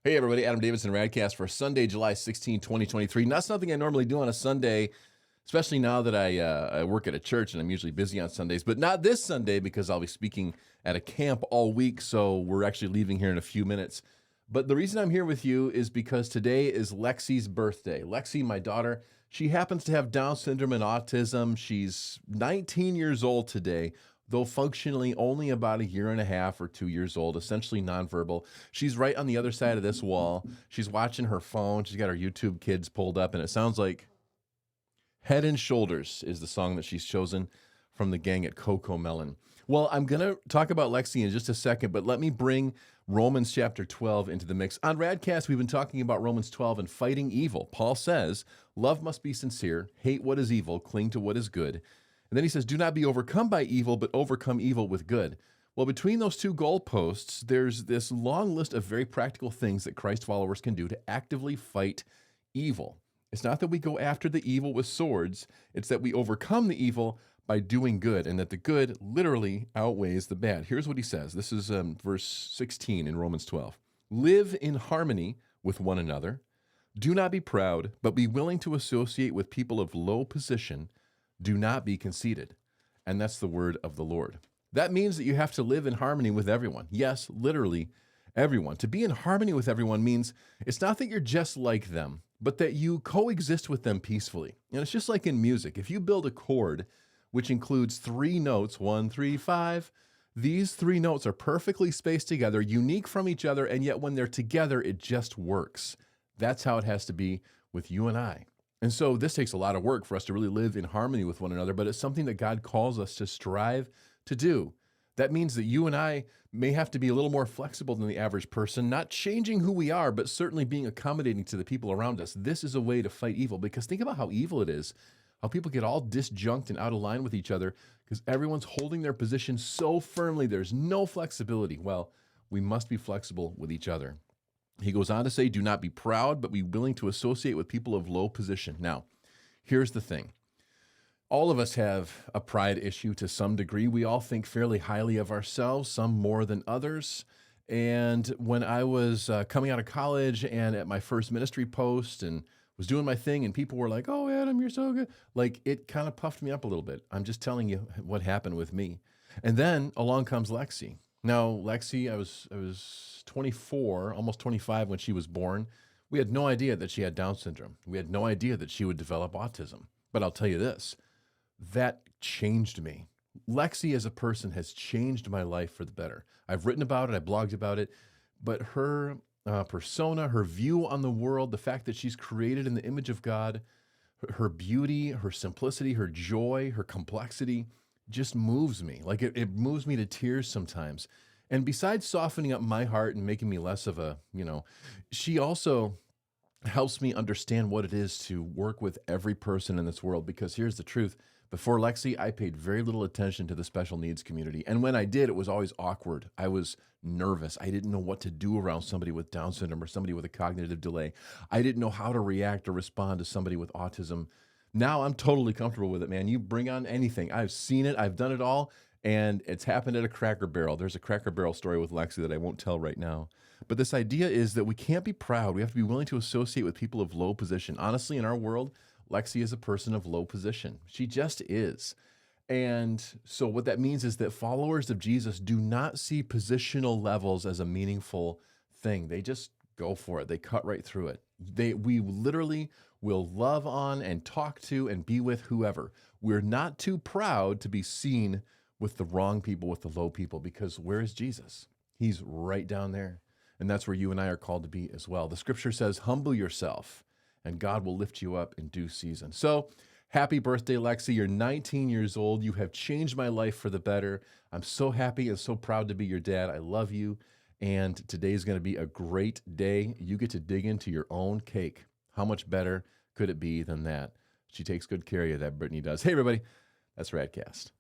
Hey everybody, Adam Davidson, RadCast for Sunday, July 16, 2023. Not something I normally do on a Sunday, especially now that I work at a church and I'm usually busy on Sundays, but not this Sunday because I'll be speaking at a camp all week, so we're actually leaving here in a few minutes. But the reason I'm here with you is because today is Lexi's birthday. Lexi, my daughter, she happens to have Down syndrome and autism. She's 19 years old today, though functionally only about a year and a half or 2 years old, essentially nonverbal. She's right on the other side of this wall. She's watching her phone. She's got her YouTube Kids pulled up, and it sounds like Head and Shoulders is the song that she's chosen from the gang at Coco Melon. Well, I'm going to talk about Lexi in just a second, but let me bring Romans chapter 12 into the mix. On RadCast, we've been talking about Romans 12 and fighting evil. Paul says, love must be sincere, hate what is evil, cling to what is good. And then he says, do not be overcome by evil, but overcome evil with good. Well, between those two goalposts, there's this long list of very practical things that Christ followers can do to actively fight evil. It's not that we go after the evil with swords. It's that we overcome the evil by doing good, and that the good literally outweighs the bad. Here's what he says. This is verse 16 in Romans 12. Live in harmony with one another. Do not be proud, but be willing to associate with people of low position. Do not be conceited. And that's the word of the Lord. That means that you have to live in harmony with everyone. Yes, literally everyone. To be in harmony with everyone means it's not that you're just like them, but that you coexist with them peacefully. And it's just like in music. If you build a chord which includes 3 notes, 1, 3, 5, these 3 notes are perfectly spaced together, unique from each other, and yet when they're together, it just works. That's how it has to be with you and I. And so this takes a lot of work for us to really live in harmony with one another, but it's something that God calls us to strive to do. That means that you and I may have to be a little more flexible than the average person, not changing who we are, but certainly being accommodating to the people around us. This is a way to fight evil, because think about how evil it is, how people get all disjunct and out of line with each other because everyone's holding their position so firmly. There's no flexibility. Well, we must be flexible with each other. He goes on to say, do not be proud, but be willing to associate with people of low position. Now, here's the thing. All of us have a pride issue to some degree. We all think fairly highly of ourselves, some more than others. And when I was coming out of college and at my first ministry post and was doing my thing and people were like, oh, Adam, you're so good. Like, it kind of puffed me up a little bit. I'm just telling you what happened with me. And then along comes Lexi. Now, Lexi, I was 24, almost 25 when she was born. We had no idea that she had Down syndrome. We had no idea that she would develop autism. But I'll tell you this, that changed me. Lexi as a person has changed my life for the better. I've written about it, I blogged about it, but her persona, her view on the world, the fact that she's created in the image of God, her beauty, her simplicity, her joy, her complexity just moves me. Like it moves me to tears sometimes. And besides softening up my heart and making me less of a, she also helps me understand what it is to work with every person in this world. Because here's the truth. Before Lexi, I paid very little attention to the special needs community. And when I did, it was always awkward. I was nervous. I didn't know what to do around somebody with Down syndrome or somebody with a cognitive delay. I didn't know how to react or respond to somebody with autism. Now I'm totally comfortable with it, man. You bring on anything. I've seen it. I've done it all. And it's happened at a Cracker Barrel. There's a Cracker Barrel story with Lexi that I won't tell right now. But this idea is that we can't be proud. We have to be willing to associate with people of low position. Honestly, in our world, Lexi is a person of low position. She just is. And so what that means is that followers of Jesus do not see positional levels as a meaningful thing. They just go for it. They cut right through it. We literally will love on and talk to and be with whoever. We're not too proud to be seen with the wrong people, with the low people, because where is Jesus? He's right down there. And that's where you and I are called to be as well. The scripture says, humble yourself, and God will lift you up in due season. So happy birthday, Lexi. You're 19 years old. You have changed my life for the better. I'm so happy and so proud to be your dad. I love you. And today is going to be a great day. You get to dig into your own cake. How much better could it be than that? She takes good care of you, that Brittany does. Hey, everybody. That's RadCast.